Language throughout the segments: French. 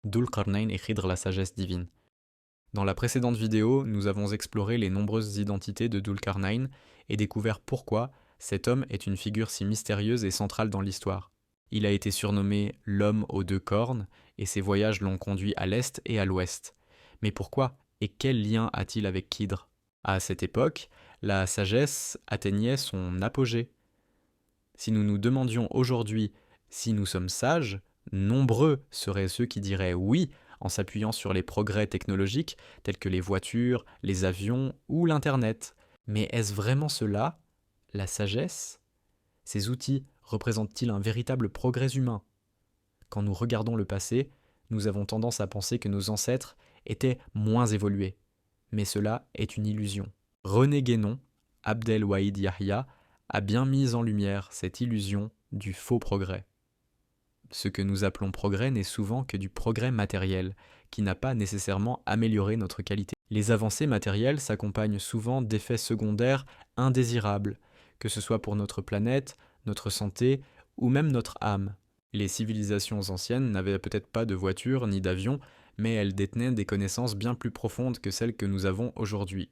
Dhul-Qarnayn et Khidr, la sagesse divine. Dans la précédente vidéo, nous avons exploré les nombreuses identités de Dhul-Qarnayn et découvert pourquoi cet homme est une figure si mystérieuse et centrale dans l'histoire. Il a été surnommé l'homme aux deux cornes et ses voyages l'ont conduit à l'est et à l'ouest. Mais pourquoi et quel lien a-t-il avec Khidr? À cette époque, la sagesse atteignait son apogée. Si nous nous demandions aujourd'hui si nous sommes sages, nombreux seraient ceux qui diraient oui en s'appuyant sur les progrès technologiques tels que les voitures, les avions ou l'Internet. Mais est-ce vraiment cela, la sagesse? Ces outils représentent-ils un véritable progrès humain? Quand nous regardons le passé, nous avons tendance à penser que nos ancêtres étaient moins évolués. Mais cela est une illusion. René Guénon, Abdel Wahid Yahya, a bien mis en lumière cette illusion du faux progrès. Ce que nous appelons progrès n'est souvent que du progrès matériel, qui n'a pas nécessairement amélioré notre qualité. Les avancées matérielles s'accompagnent souvent d'effets secondaires indésirables, que ce soit pour notre planète, notre santé ou même notre âme. Les civilisations anciennes n'avaient peut-être pas de voitures ni d'avions, mais elles détenaient des connaissances bien plus profondes que celles que nous avons aujourd'hui.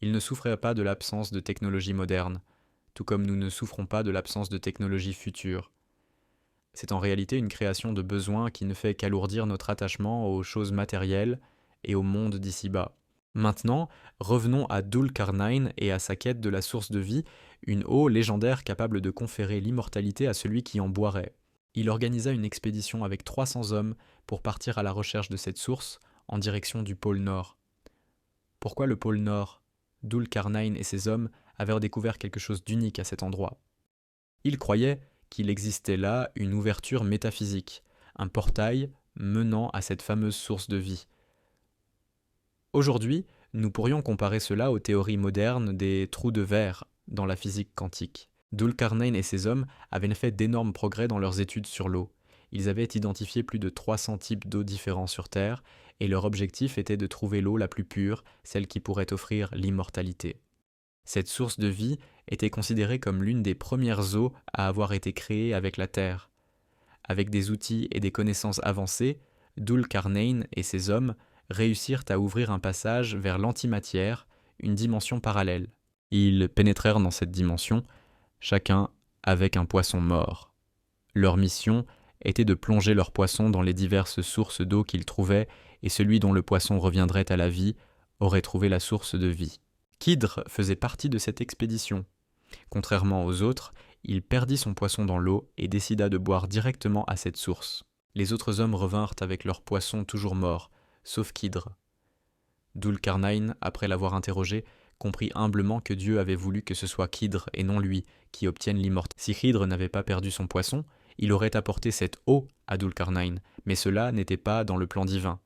Ils ne souffraient pas de l'absence de technologie moderne, tout comme nous ne souffrons pas de l'absence de technologie future. C'est en réalité une création de besoin qui ne fait qu'alourdir notre attachement aux choses matérielles et au monde d'ici-bas. Maintenant, revenons à Dhul-Qarnayn et à sa quête de la source de vie, une eau légendaire capable de conférer l'immortalité à celui qui en boirait. Il organisa une expédition avec 300 hommes pour partir à la recherche de cette source en direction du pôle Nord. Pourquoi le pôle Nord? Dhul-Qarnayn et ses hommes avaient découvert quelque chose d'unique à cet endroit. Ils croyaient qu'il existait là une ouverture métaphysique, un portail menant à cette fameuse source de vie. Aujourd'hui, nous pourrions comparer cela aux théories modernes des trous de verre dans la physique quantique. Dhul-Qarnayn et ses hommes avaient fait d'énormes progrès dans leurs études sur l'eau. Ils avaient identifié plus de 300 types d'eau différents sur Terre, et leur objectif était de trouver l'eau la plus pure, celle qui pourrait offrir l'immortalité. Cette source de vie était considérée comme l'une des premières eaux à avoir été créées avec la Terre. Avec des outils et des connaissances avancées, Dhul-Qarnayn et ses hommes réussirent à ouvrir un passage vers l'antimatière, une dimension parallèle. Ils pénétrèrent dans cette dimension, chacun avec un poisson mort. Leur mission était de plonger leur poisson dans les diverses sources d'eau qu'ils trouvaient, et celui dont le poisson reviendrait à la vie aurait trouvé la source de vie. Khidr faisait partie de cette expédition. Contrairement aux autres, il perdit son poisson dans l'eau et décida de boire directement à cette source. Les autres hommes revinrent avec leurs poissons toujours morts, sauf Khidr. Dhul-Qarnayn, après l'avoir interrogé, comprit humblement que Dieu avait voulu que ce soit Khidr et non lui qui obtienne l'immortalité. Si Khidr n'avait pas perdu son poisson, il aurait apporté cette eau à Dhul-Qarnayn, mais cela n'était pas dans le plan divin.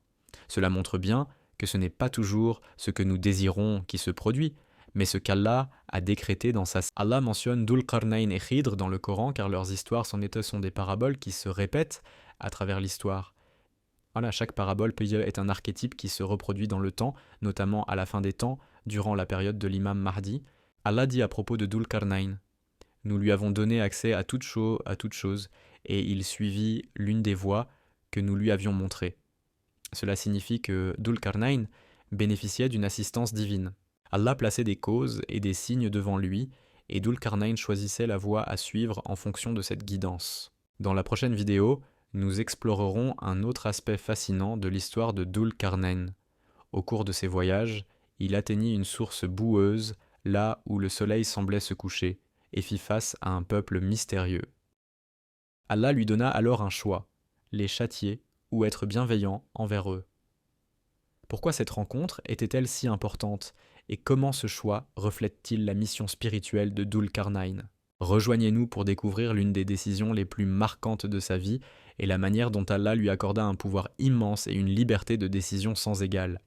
Cela montre bien que ce n'est pas toujours ce que nous désirons qui se produit, mais ce qu'Allah a décrété dans sa... Allah mentionne Dhul-Qarnayn et Khidr dans le Coran car leurs histoires sont des paraboles qui se répètent à travers l'histoire. Voilà, chaque parabole peut être un archétype qui se reproduit dans le temps, notamment à la fin des temps, durant la période de l'imam Mahdi. Allah dit à propos de Dhul-Qarnayn: nous lui avons donné accès à toute chose, et il suivit l'une des voies que nous lui avions montrées. Cela signifie que Dhul-Qarnayn bénéficiait d'une assistance divine. Allah plaçait des causes et des signes devant lui, et Dhul-Qarnayn choisissait la voie à suivre en fonction de cette guidance. Dans la prochaine vidéo, nous explorerons un autre aspect fascinant de l'histoire de Dhul-Qarnayn. Au cours de ses voyages, il atteignit une source boueuse, là où le soleil semblait se coucher, et fit face à un peuple mystérieux. Allah lui donna alors un choix, les châtier ou être bienveillant envers eux. Pourquoi cette rencontre était-elle si importante, et comment ce choix reflète-t-il la mission spirituelle de Dhul-Qarnayn? Rejoignez-nous pour découvrir l'une des décisions les plus marquantes de sa vie et la manière dont Allah lui accorda un pouvoir immense et une liberté de décision sans égale.